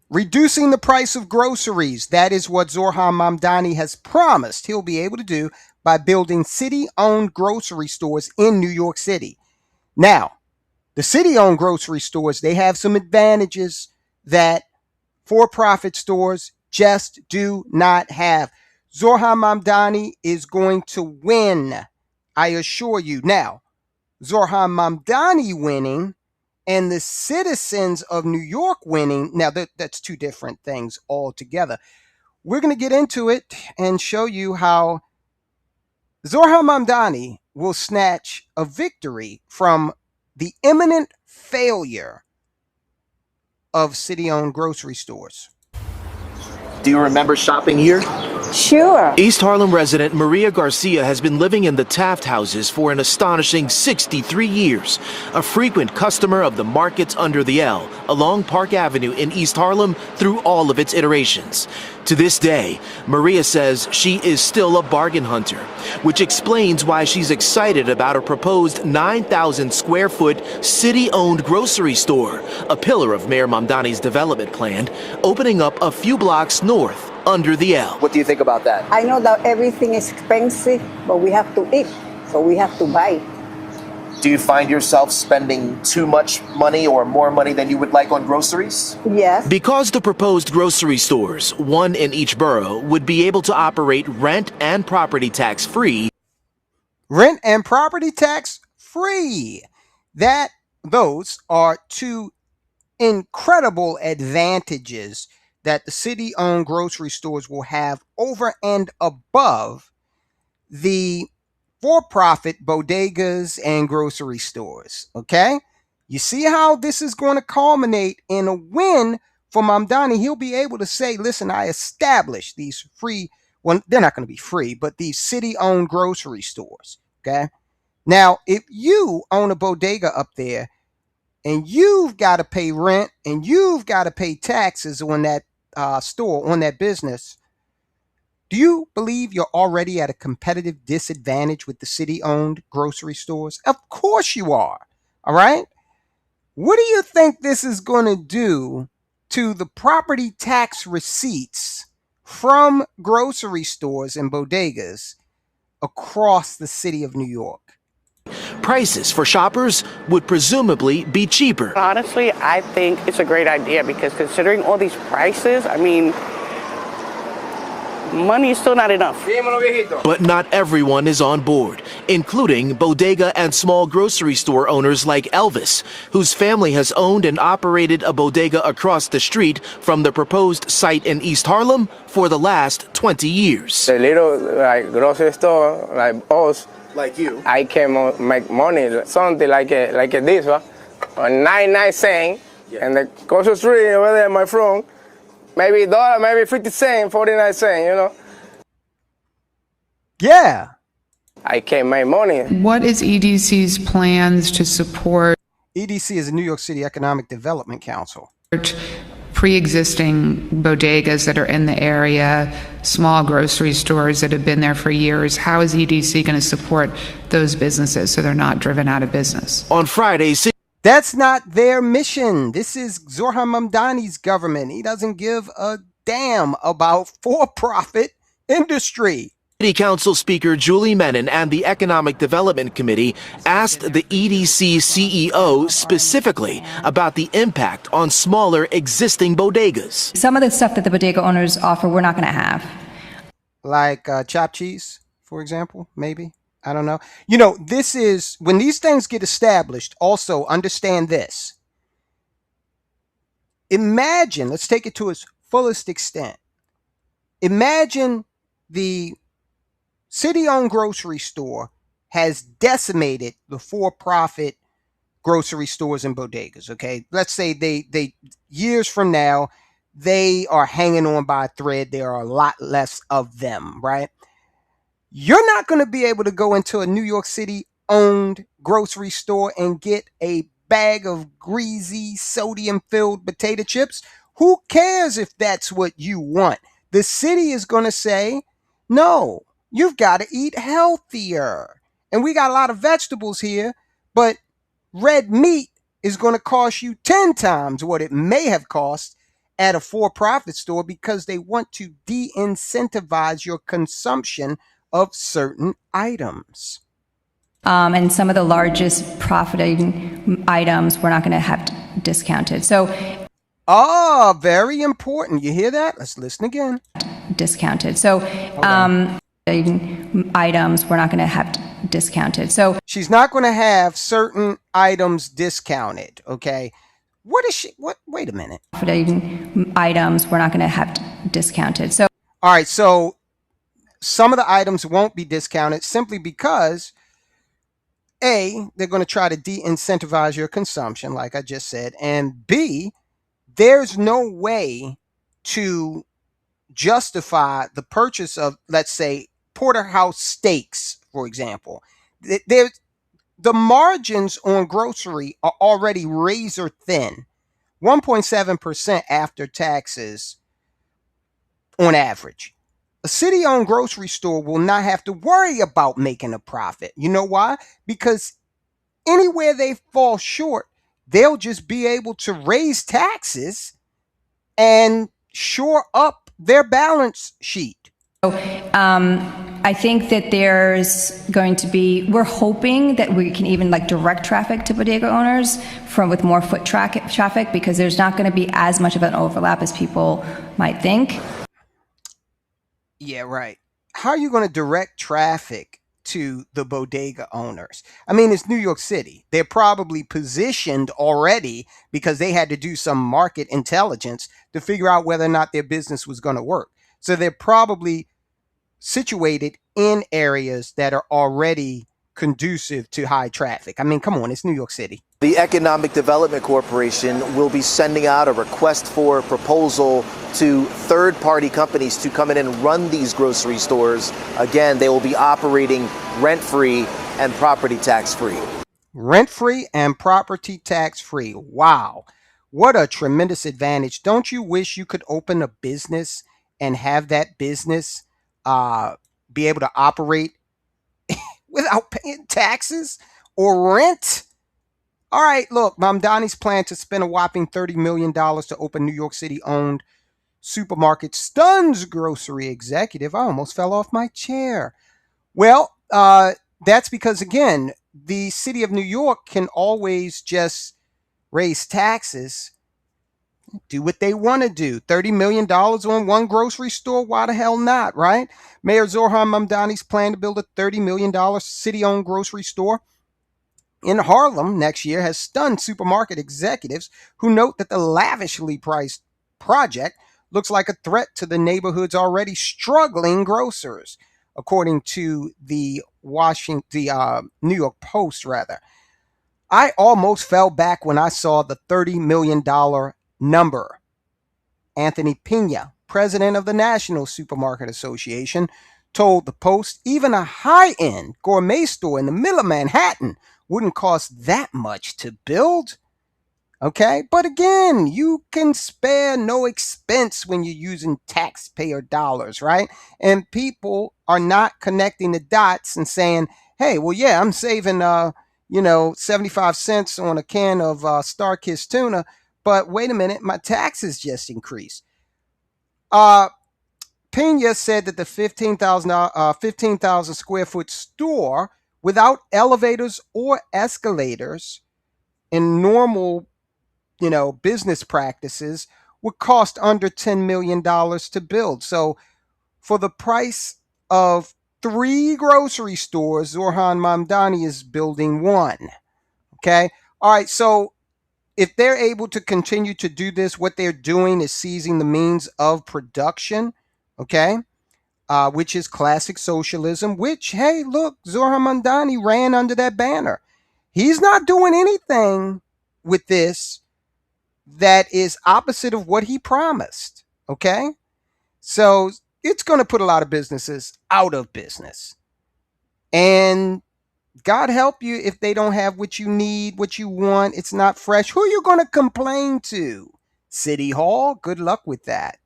Reducing the price of groceries. That is what Zohran Mamdani has promised he'll be able to do by building city-owned grocery stores in New York City. Now, the city-owned grocery stores, they have some advantages that for-profit stores just do not have. Zohran Mamdani is going to win, I assure you. Now, Zohran Mamdani winning and the citizens of New York winning, now that's two different things altogether. We're going to get into it and show you how Zohran Mamdani will snatch a victory from the imminent failure of city-owned grocery stores. Do you remember shopping here? Sure. East Harlem resident Maria Garcia has been living in the Taft houses for an astonishing 63 years, a frequent customer of the markets under the L along Park Avenue in East Harlem through all of its iterations. To this day, Maria says she is still a bargain hunter, which explains why she's excited about a proposed 9,000 square foot city-owned grocery store, a pillar of Mayor Mamdani's development plan, opening up a few blocks north under the L. What do you think about that? I know that everything is expensive, but we have to eat, so we have to buy. Do you find yourself spending too much money or more money than you would like on groceries? Yes. Because the proposed grocery stores, one in each borough, would be able to operate rent and property tax free. Rent and property tax free. Those are two incredible advantages that the city-owned grocery stores will have over and above the for-profit bodegas and grocery stores. Okay? You see how this is going to culminate in a win for Mamdani. He'll be able to say, listen, I established these free, well, they're not going to be free, but these city-owned grocery stores. Okay? Now, if you own a bodega up there and you've got to pay rent and you've got to pay taxes on that store, on that business, do you believe you're already at a competitive disadvantage with the city-owned grocery stores? Of course you are. All right? What do you think this is going to do to the property tax receipts from grocery stores and bodegas across the city of New York? Prices for shoppers would presumably be cheaper. Honestly, I think it's a great idea because considering all these prices, I mean, money is still not enough. But not everyone is on board, including bodega and small grocery store owners like Elvis, whose family has owned and operated a bodega across the street from the proposed site in East Harlem for the last 20 years. The little grocery store like us, Like you. I can make money, something like this one, or 99 cents, and the grocery street over there, my front, maybe $1, maybe 50 cents, 49 cents, you know. Yeah. I can make money. What is EDC's plans to support EDC is the New York City Economic Development Council. pre-existing bodegas that are in the area, small grocery stores that have been there for years? How is EDC going to support those businesses so they're not driven out of business? On Friday, That's not their mission. This is Zohran Mamdani's government. He doesn't give a damn about for-profit industry. City Council Speaker Julie Menon and the Economic Development Committee asked the EDC CEO specifically about the impact on smaller existing bodegas. Some of the stuff that the bodega owners offer, we're not going to have. Like chopped cheese, for example, maybe. I don't know. You know, this is, when these things get established, also understand this. Imagine, let's take it to its fullest extent. Imagine the city-owned grocery store has decimated the for-profit grocery stores and bodegas, okay? Let's say they years from now, they are hanging on by a thread. There are a lot less of them, right? You're not going to be able to go into a New York City-owned grocery store and get a bag of greasy, sodium-filled potato chips. Who cares if that's what you want? The city is going to say, no, you've got to eat healthier. And we got a lot of vegetables here, but red meat is going to cost you 10 times what it may have cost at a for-profit store because they want to de-incentivize your consumption of certain items. And some of the largest profiting items we're not going to have discounted. So, very important. You hear that? Let's listen again. Discounted. So, items we're not going to have discounted. So she's not going to have certain items discounted. Okay. What is she? What? Wait a minute. Items we're not going to have discounted. So all right. So some of the items won't be discounted simply because A, they're going to try to de-incentivize your consumption, like I just said, and B, there's no way to justify the purchase of, let's say, porterhouse steaks, for example. The margins on grocery are already razor thin, 1.7% after taxes on average. A city-owned grocery store will not have to worry about making a profit. You know why? Because anywhere they fall short, they'll just be able to raise taxes and shore up their balance sheet. I think that there's going to be, we're hoping that we can even like direct traffic to bodega owners with more foot traffic, because there's not going to be as much of an overlap as people might think. Yeah, right. How are you going to direct traffic to the bodega owners? I mean, it's New York City. They're probably positioned already because they had to do some market intelligence to figure out whether or not their business was going to work. So they're probably situated in areas that are already conducive to high traffic. I mean, come on, it's New York City. The Economic Development Corporation will be sending out a request for proposal to third-party companies to come in and run these grocery stores. Again, they will be operating rent-free and property tax-free. Rent-free and property tax-free. Wow. What a tremendous advantage. Don't you wish you could open a business and have that business be able to operate without paying taxes or rent? All right, look, Mamdani's plan to spend a whopping $30 million to open New York City-owned supermarket stuns grocery executive. I almost fell off my chair. Well, that's because, again, the city of New York can always just raise taxes, do what they want to do. $30 million on one grocery store? Why the hell not, right? Mayor Zohran Mamdani's plan to build a $30 million city-owned grocery store in Harlem next year has stunned supermarket executives who note that the lavishly priced project looks like a threat to the neighborhood's already struggling grocers, according to the New York Post, rather. I almost fell back when I saw the $30 million number. Anthony Pena, president of the National Supermarket Association, told the Post even a high-end gourmet store in the middle of Manhattan wouldn't cost that much to build. Okay, but again, you can spare no expense when you're using taxpayer dollars, right? And people are not connecting the dots and saying, hey, well, yeah, I'm saving 75 cents on a can of Star-Kissed tuna, but wait a minute, my taxes just increased. Pena said that the 15,000 square foot store without elevators or escalators in normal, business practices would cost under $10 million to build. So for the price of 3 grocery stores, Zohran Mamdani is building 1. Okay. All right. So if they're able to continue to do this, what they're doing is seizing the means of production. Okay. Which is classic socialism, which, hey, look, Zohran Mamdani ran under that banner. He's not doing anything with this that is opposite of what he promised, okay? So it's going to put a lot of businesses out of business. And God help you if they don't have what you need, what you want. It's not fresh. Who are you going to complain to? City Hall? Good luck with that.